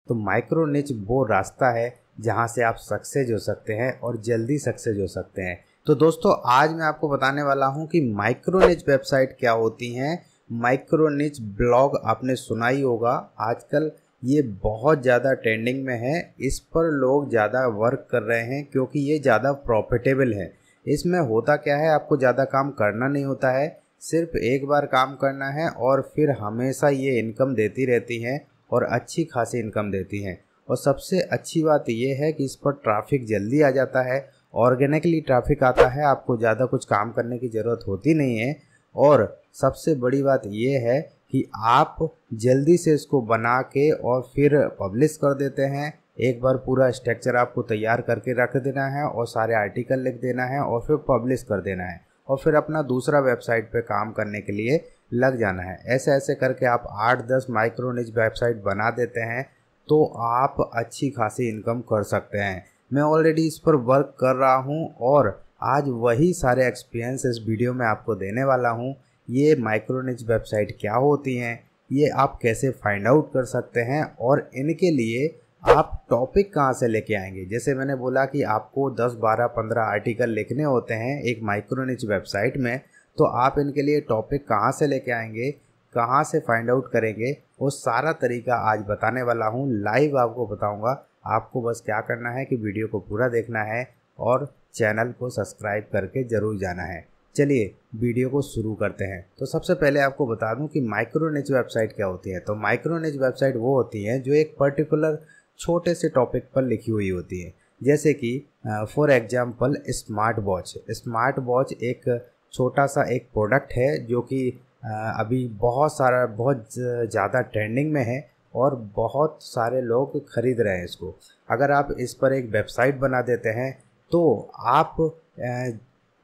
तो माइक्रो निच वो रास्ता है जहां से आप सक्सेस हो सकते हैं और जल्दी सक्सेस हो सकते हैं। तो दोस्तों आज मैं आपको बताने वाला हूं कि माइक्रो निच वेबसाइट क्या होती हैं। माइक्रो निच ब्लॉग आपने सुना ही होगा, आजकल ये बहुत ज़्यादा ट्रेंडिंग में है। इस पर लोग ज़्यादा वर्क कर रहे हैं क्योंकि ये ज़्यादा प्रॉफिटेबल है। इसमें होता क्या है, आपको ज़्यादा काम करना नहीं होता है, सिर्फ एक बार काम करना है और फिर हमेशा ये इनकम देती रहती हैं और अच्छी खासी इनकम देती हैं। और सबसे अच्छी बात ये है कि इस पर ट्रैफिक जल्दी आ जाता है, ऑर्गेनिकली ट्रैफिक आता है, आपको ज़्यादा कुछ काम करने की ज़रूरत होती नहीं है। और सबसे बड़ी बात ये है कि आप जल्दी से इसको बना के और फिर पब्लिश कर देते हैं। एक बार पूरा स्ट्रक्चर आपको तैयार करके रख देना है और सारे आर्टिकल लिख देना है और फिर पब्लिश कर देना है और फिर अपना दूसरा वेबसाइट पे काम करने के लिए लग जाना है। ऐसे ऐसे करके आप 8-10 माइक्रो निच वेबसाइट बना देते हैं तो आप अच्छी खासी इनकम कर सकते हैं। मैं ऑलरेडी इस पर वर्क कर रहा हूँ और आज वही सारे एक्सपीरियंस इस वीडियो में आपको देने वाला हूँ। ये माइक्रो निच वेबसाइट क्या होती हैं, ये आप कैसे फाइंड आउट कर सकते हैं और इनके लिए आप टॉपिक कहाँ से लेके आएंगे। जैसे मैंने बोला कि आपको 10, 12, 15 आर्टिकल लिखने होते हैं एक माइक्रो निच वेबसाइट में, तो आप इनके लिए टॉपिक कहाँ से लेके आएंगे, कहाँ से फाइंड आउट करेंगे, वो सारा तरीका आज बताने वाला हूँ। लाइव आपको बताऊँगा। आपको बस क्या करना है कि वीडियो को पूरा देखना है और चैनल को सब्सक्राइब करके ज़रूर जाना है। चलिए वीडियो को शुरू करते हैं। तो सबसे पहले आपको बता दूं कि माइक्रो निच वेबसाइट क्या होती है। तो माइक्रो निच वेबसाइट वो होती हैं जो एक पर्टिकुलर छोटे से टॉपिक पर लिखी हुई होती है। जैसे कि for example smart watch. Smart watch एक छोटा सा एक प्रोडक्ट है जो कि अभी बहुत ज़्यादा ट्रेंडिंग में है और बहुत सारे लोग खरीद रहे हैं इसको। अगर आप इस पर एक वेबसाइट बना देते हैं तो आप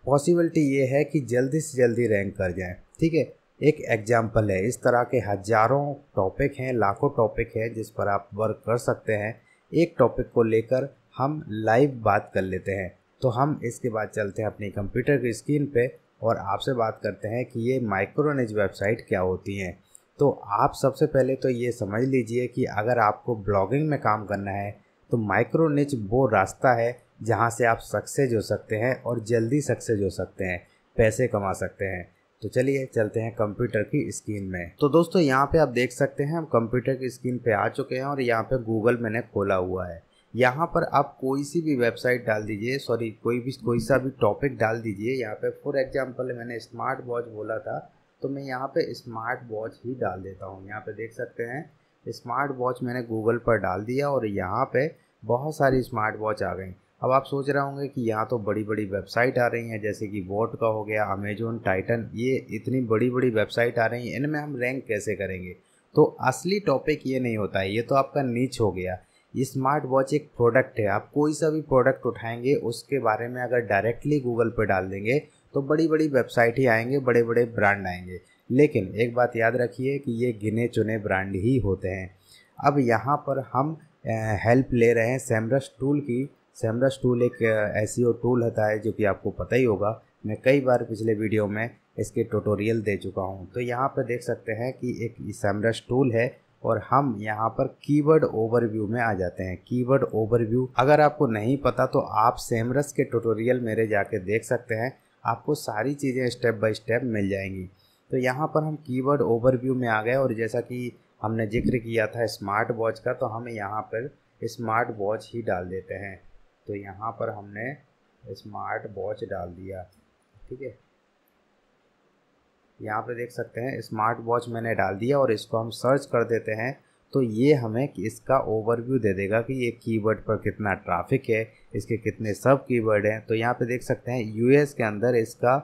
पॉसिबिलिटी ये है कि जल्दी से जल्दी रैंक कर जाएं। ठीक है, एक एग्जांपल है। इस तरह के हज़ारों टॉपिक हैं, लाखों टॉपिक हैं जिस पर आप वर्क कर सकते हैं। एक टॉपिक को लेकर हम लाइव बात कर लेते हैं। तो हम इसके बाद चलते हैं अपनी कंप्यूटर की स्क्रीन पे और आपसे बात करते हैं कि ये माइक्रो निच वेबसाइट क्या होती हैं। तो आप सबसे पहले तो ये समझ लीजिए कि अगर आपको ब्लॉगिंग में काम करना है तो माइक्रो निच वो रास्ता है जहां से आप सक्सेस हो सकते हैं और जल्दी सक्सेस हो सकते हैं, पैसे कमा सकते हैं। तो चलिए चलते हैं कंप्यूटर की स्क्रीन में। तो दोस्तों यहाँ पे आप देख सकते हैं हम कंप्यूटर की स्क्रीन पे आ चुके हैं और यहाँ पे गूगल मैंने खोला हुआ है। यहाँ पर आप कोई सी भी वेबसाइट डाल दीजिए, कोई सा भी टॉपिक डाल दीजिए। यहाँ पे फॉर एग्जांपल मैंने स्मार्ट वॉच बोला था तो मैं यहाँ पे स्मार्ट वॉच ही डाल देता हूँ। यहाँ पे देख सकते हैं स्मार्ट वॉच मैंने गूगल पर डाल दिया और यहाँ पे बहुत सारी स्मार्ट वॉच आ गई। अब आप सोच रहे होंगे कि यहाँ तो बड़ी बड़ी वेबसाइट आ रही हैं, जैसे कि वोट का हो गया, अमेजोन, टाइटन, ये इतनी बड़ी बड़ी वेबसाइट आ रही हैं, इनमें हम रैंक कैसे करेंगे। तो असली टॉपिक ये नहीं होता है, ये तो आपका नीच हो गया। ये स्मार्ट वॉच एक प्रोडक्ट है। आप कोई सा भी प्रोडक्ट उठाएंगे उसके बारे में अगर डायरेक्टली गूगल पर डाल देंगे तो बड़ी बड़ी वेबसाइट ही आएंगे, बड़े बड़े ब्रांड आएंगे। लेकिन एक बात याद रखिए कि ये गिने चुने ब्रांड ही होते हैं। अब यहाँ पर हम हेल्प ले रहे हैं सेमरस टूल की। सेमरस टूल एक एसईओ टूल होता है जो कि आपको पता ही होगा। मैं कई बार पिछले वीडियो में इसके ट्यूटोरियल दे चुका हूं। तो यहाँ पर देख सकते हैं कि एक सेमरस टूल है और हम यहाँ पर कीवर्ड ओवरव्यू में आ जाते हैं। कीवर्ड ओवरव्यू अगर आपको नहीं पता तो आप सेमरस के ट्यूटोरियल मेरे जाके देख सकते हैं, आपको सारी चीज़ें स्टेप बाय स्टेप मिल जाएंगी। तो यहाँ पर हम कीवर्ड ओवरव्यू में आ गए और जैसा कि हमने जिक्र किया था स्मार्ट वॉच का, तो हम यहाँ पर स्मार्ट वॉच ही डाल देते हैं। तो यहाँ पर हमने स्मार्ट वॉच डाल दिया। ठीक है, यहाँ पे देख सकते हैं स्मार्ट वॉच मैंने डाल दिया और इसको हम सर्च कर देते हैं तो ये हमें इसका ओवरव्यू दे देगा कि ये कीवर्ड पर कितना ट्रैफिक है, इसके कितने सब कीवर्ड हैं। तो यहाँ पे देख सकते हैं यूएस के अंदर इसका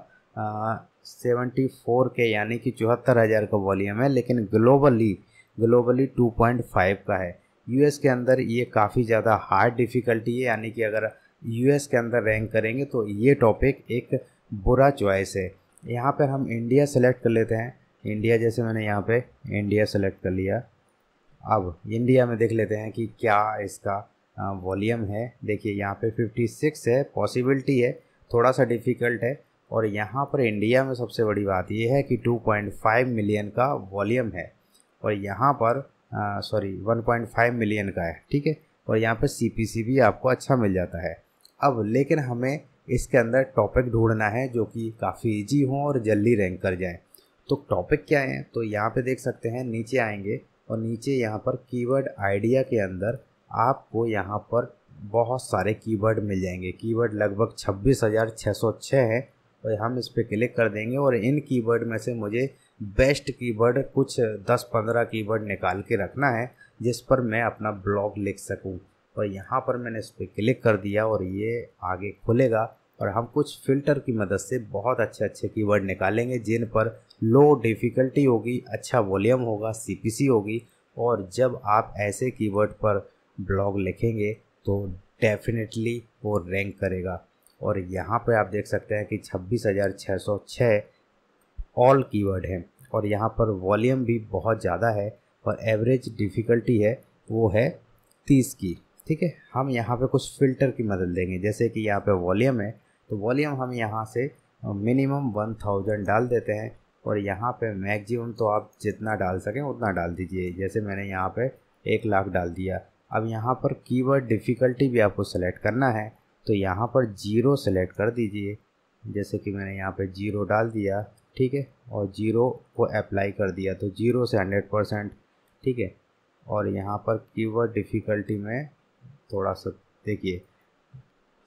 74K यानी कि 74,000 का वॉल्यूम है, लेकिन ग्लोबली 2.5 का है। यूएस के अंदर ये काफ़ी ज़्यादा हार्ड डिफ़िकल्टी है, यानी कि अगर यूएस के अंदर रैंक करेंगे तो ये टॉपिक एक बुरा चॉइस है। यहाँ पर हम इंडिया सेलेक्ट कर लेते हैं। इंडिया जैसे मैंने यहाँ पे इंडिया सेलेक्ट कर लिया। अब इंडिया में देख लेते हैं कि क्या इसका वॉल्यूम है। देखिए यहाँ पे 56 है, पॉसिबिलिटी है, थोड़ा सा डिफ़िकल्ट है। और यहाँ पर इंडिया में सबसे बड़ी बात यह है कि 2.5 मिलियन का वॉल्यूम है और यहाँ पर सॉरी 1.5 मिलियन का है, ठीक है। और यहाँ पे CPC भी आपको अच्छा मिल जाता है। अब लेकिन हमें इसके अंदर टॉपिक ढूंढना है जो कि काफ़ी इजी हो और जल्दी रैंक कर जाए। तो टॉपिक क्या है, तो यहाँ पे देख सकते हैं, नीचे आएंगे और नीचे यहाँ पर कीवर्ड आइडिया के अंदर आपको यहाँ पर बहुत सारे कीवर्ड मिल जाएंगे। कीवर्ड लगभग 26,606 है और हम इस पर क्लिक कर देंगे और इन कीवर्ड में से मुझे बेस्ट कीवर्ड कुछ 10-15 कीवर्ड निकाल के रखना है जिस पर मैं अपना ब्लॉग लिख सकूं। और यहाँ पर मैंने इस पर क्लिक कर दिया और ये आगे खुलेगा और हम कुछ फ़िल्टर की मदद से बहुत अच्छे अच्छे कीवर्ड निकालेंगे जिन पर लो डिफ़िकल्टी होगी, अच्छा वॉल्यूम होगा, CPC होगी। और जब आप ऐसे कीवर्ड पर ब्लॉग लिखेंगे तो डेफिनेटली वो रैंक करेगा। और यहाँ पे आप देख सकते हैं कि 26,606 ऑल कीवर्ड हैं और यहाँ पर वॉल्यूम भी बहुत ज़्यादा है और एवरेज डिफ़िकल्टी है वो है 30 की, ठीक है। हम यहाँ पे कुछ फ़िल्टर की मदद लेंगे, जैसे कि यहाँ पे वॉल्यूम है तो वॉल्यूम हम यहाँ से मिनिमम 1000 डाल देते हैं और यहाँ पे मैक्सिमम तो आप जितना डाल सकें उतना डाल दीजिए। जैसे मैंने यहाँ पे 1 लाख डाल दिया। अब यहाँ पर कीवर्ड डिफ़िकल्टी भी आपको सेलेक्ट करना है तो यहाँ पर 0 सेलेक्ट कर दीजिए, जैसे कि मैंने यहाँ पे 0 डाल दिया, ठीक है। और 0 को अप्लाई कर दिया तो 0 से 100%, ठीक है। और यहाँ पर कीवर्ड डिफ़िकल्टी में थोड़ा सा देखिए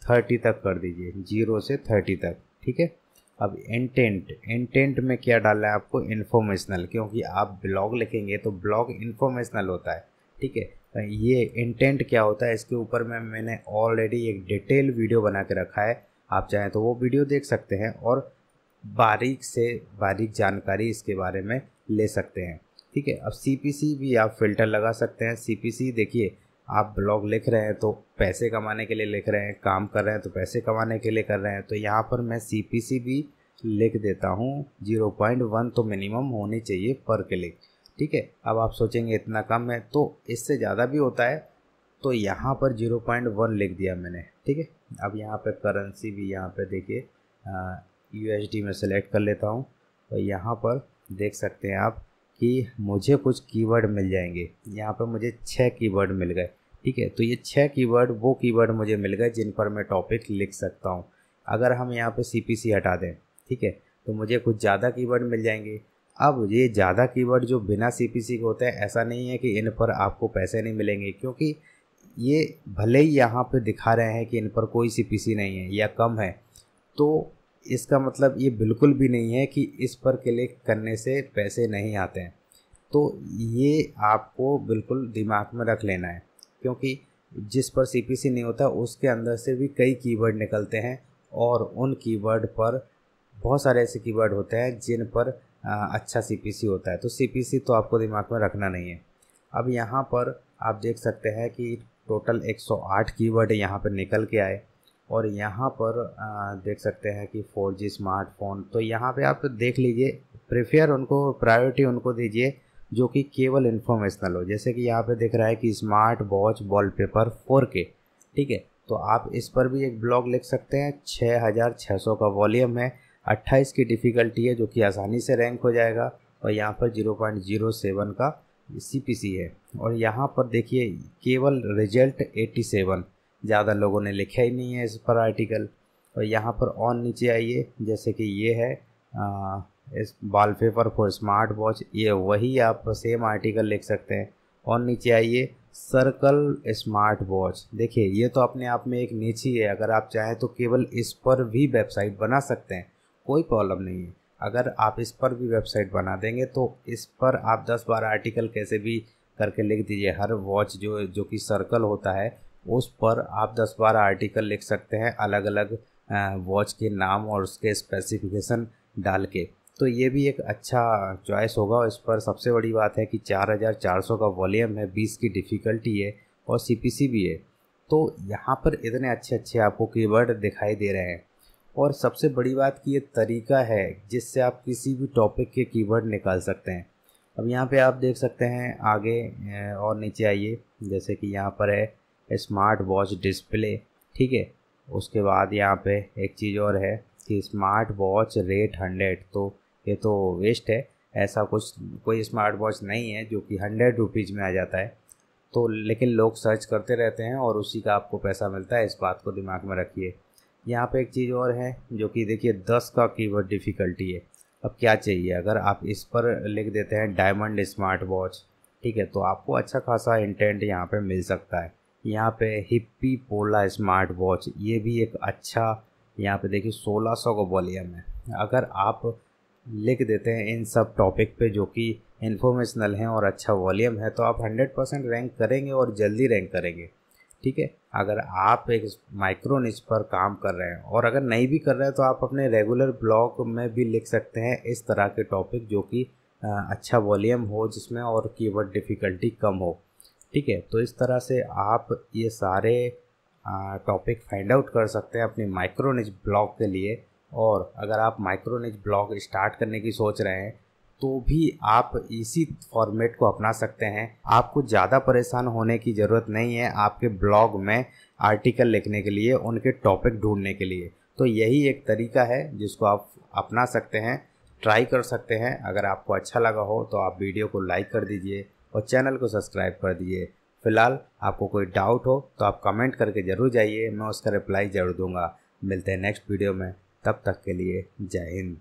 30 तक कर दीजिए, 0 से 30 तक, ठीक है। अब इंटेंट में क्या डालना है आपको, इन्फॉर्मेशनल, क्योंकि आप ब्लॉग लिखेंगे तो ब्लॉग इन्फॉर्मेशनल होता है, ठीक है। ये इंटेंट क्या होता है इसके ऊपर मैंने ऑलरेडी एक डिटेल वीडियो बना के रखा है, आप चाहें तो वो वीडियो देख सकते हैं और बारीक से बारीक जानकारी इसके बारे में ले सकते हैं, ठीक है। अब CPC भी आप फ़िल्टर लगा सकते हैं। CPC देखिए, आप ब्लॉग लिख रहे हैं तो पैसे कमाने के लिए लिख रहे हैं, काम कर रहे हैं तो पैसे कमाने के लिए कर रहे हैं, तो यहाँ पर मैं CPC भी लिख देता हूँ 0.1 तो मिनिमम होनी चाहिए पर क्लिक, ठीक है। अब आप सोचेंगे इतना कम है, तो इससे ज़्यादा भी होता है, तो यहाँ पर 0.1 लिख दिया मैंने, ठीक है। अब यहाँ पे करेंसी भी यहाँ पे देखिए USD में सेलेक्ट कर लेता हूँ और यहाँ पर देख सकते हैं आप कि मुझे कुछ कीवर्ड मिल जाएंगे। यहाँ पर मुझे 6 कीवर्ड मिल गए, ठीक है। तो ये 6 कीवर्ड वो कीवर्ड मुझे मिल गए जिन पर मैं टॉपिक लिख सकता हूँ। अगर हम यहाँ पे CPC हटा दें, ठीक है, तो मुझे कुछ ज़्यादा कीवर्ड मिल जाएंगे। अब ये ज़्यादा कीवर्ड जो बिना CPC के होते हैं, ऐसा नहीं है कि इन पर आपको पैसे नहीं मिलेंगे, क्योंकि ये भले ही यहाँ पे दिखा रहे हैं कि इन पर कोई CPC नहीं है या कम है, तो इसका मतलब ये बिल्कुल भी नहीं है कि इस पर क्लिक करने से पैसे नहीं आते हैं। तो ये आपको बिल्कुल दिमाग में रख लेना है, क्योंकि जिस पर CPC नहीं होता उसके अंदर से भी कई कीवर्ड निकलते हैं और उन कीवर्ड पर बहुत सारे ऐसे कीवर्ड होते हैं जिन पर अच्छा CPC होता है। तो CPC तो आपको दिमाग में रखना नहीं है। अब यहाँ पर आप देख सकते हैं कि टोटल 108 कीवर्ड यहाँ पर निकल के आए और यहाँ पर देख सकते हैं कि 4G स्मार्टफोन। तो यहाँ पे आप देख लीजिए, प्रेफर उनको, प्रायोरिटी उनको दीजिए जो कि केवल इन्फॉर्मेशनल हो। जैसे कि यहाँ पे दिख रहा है कि स्मार्ट वॉच वॉलपेपर 4K, ठीक है। तो आप इस पर भी एक ब्लॉग लिख सकते हैं। 6,600 का वॉल्यूम है, 28 की डिफ़िकल्टी है जो कि आसानी से रैंक हो जाएगा और यहाँ पर 0.07 का CPC है। और यहाँ पर देखिए केवल रिजल्ट 87, ज़्यादा लोगों ने लिखा ही नहीं है इस पर आर्टिकल। और यहाँ पर और नीचे आइए, जैसे कि ये है इस वॉलपेपर फॉर स्मार्ट वॉच, ये वही आप सेम आर्टिकल लिख सकते हैं। और नीचे आइए सर्कल स्मार्ट वॉच, देखिए ये तो अपने आप में एक नीच ही है। अगर आप चाहें तो केवल इस पर भी वेबसाइट बना सकते हैं, कोई प्रॉब्लम नहीं है। अगर आप इस पर भी वेबसाइट बना देंगे तो इस पर आप 10-12 आर्टिकल कैसे भी करके लिख दीजिए। हर वॉच जो कि सर्कल होता है उस पर आप 10-12 आर्टिकल लिख सकते हैं, अलग अलग वॉच के नाम और उसके स्पेसिफिकेशन डाल के। तो ये भी एक अच्छा चॉइस होगा। इस पर सबसे बड़ी बात है कि 4,400 का वॉल्यूम है, 20 की डिफ़िकल्टी है और CPC भी है। तो यहाँ पर इतने अच्छे अच्छे आपको कीवर्ड दिखाई दे रहे हैं। और सबसे बड़ी बात कि ये तरीका है जिससे आप किसी भी टॉपिक के कीवर्ड निकाल सकते हैं। अब यहाँ पे आप देख सकते हैं आगे और नीचे आइए, जैसे कि यहाँ पर है स्मार्ट वॉच डिस्प्ले, ठीक है। उसके बाद यहाँ पे एक चीज़ और है कि स्मार्ट वॉच रेट 100, तो ये तो वेस्ट है। ऐसा कुछ कोई स्मार्ट वॉच नहीं है जो कि 100 रुपीज़ में आ जाता है। तो लेकिन लोग सर्च करते रहते हैं और उसी का आपको पैसा मिलता है, इस बात को दिमाग में रखिए। यहाँ पे एक चीज़ और है जो कि देखिए 10 का कीवर्ड डिफ़िकल्टी है। अब क्या चाहिए, अगर आप इस पर लिख देते हैं डायमंड स्मार्ट वॉच, ठीक है, तो आपको अच्छा खासा इंटेंट यहाँ पे मिल सकता है। यहाँ पे हिप्पी पोला स्मार्ट वॉच, ये भी एक अच्छा, यहाँ पे देखिए 1600 का वॉल्यूम है। अगर आप लिख देते हैं इन सब टॉपिक पे जो कि इन्फॉर्मेशनल हैं और अच्छा वॉल्यूम है, तो आप 100% रैंक करेंगे और जल्दी रैंक करेंगे, ठीक है। अगर आप एक माइक्रो निच पर काम कर रहे हैं और अगर नहीं भी कर रहे हैं तो आप अपने रेगुलर ब्लॉग में भी लिख सकते हैं इस तरह के टॉपिक जो कि अच्छा वॉल्यूम हो जिसमें और कीवर्ड डिफ़िकल्टी कम हो, ठीक है। तो इस तरह से आप ये सारे टॉपिक फाइंड आउट कर सकते हैं अपनी माइक्रो निच ब्लॉग के लिए। और अगर आप माइक्रो निच ब्लॉग स्टार्ट करने की सोच रहे हैं तो भी आप इसी फॉर्मेट को अपना सकते हैं। आपको ज़्यादा परेशान होने की ज़रूरत नहीं है आपके ब्लॉग में आर्टिकल लिखने के लिए, उनके टॉपिक ढूंढने के लिए। तो यही एक तरीका है जिसको आप अपना सकते हैं, ट्राई कर सकते हैं। अगर आपको अच्छा लगा हो तो आप वीडियो को लाइक कर दीजिए और चैनल को सब्सक्राइब कर दीजिए। फिलहाल आपको कोई डाउट हो तो आप कमेंट करके ज़रूर जाइए, मैं उसका रिप्लाई ज़रूर दूंगा। मिलते हैं नेक्स्ट वीडियो में, तब तक के लिए जय हिंद।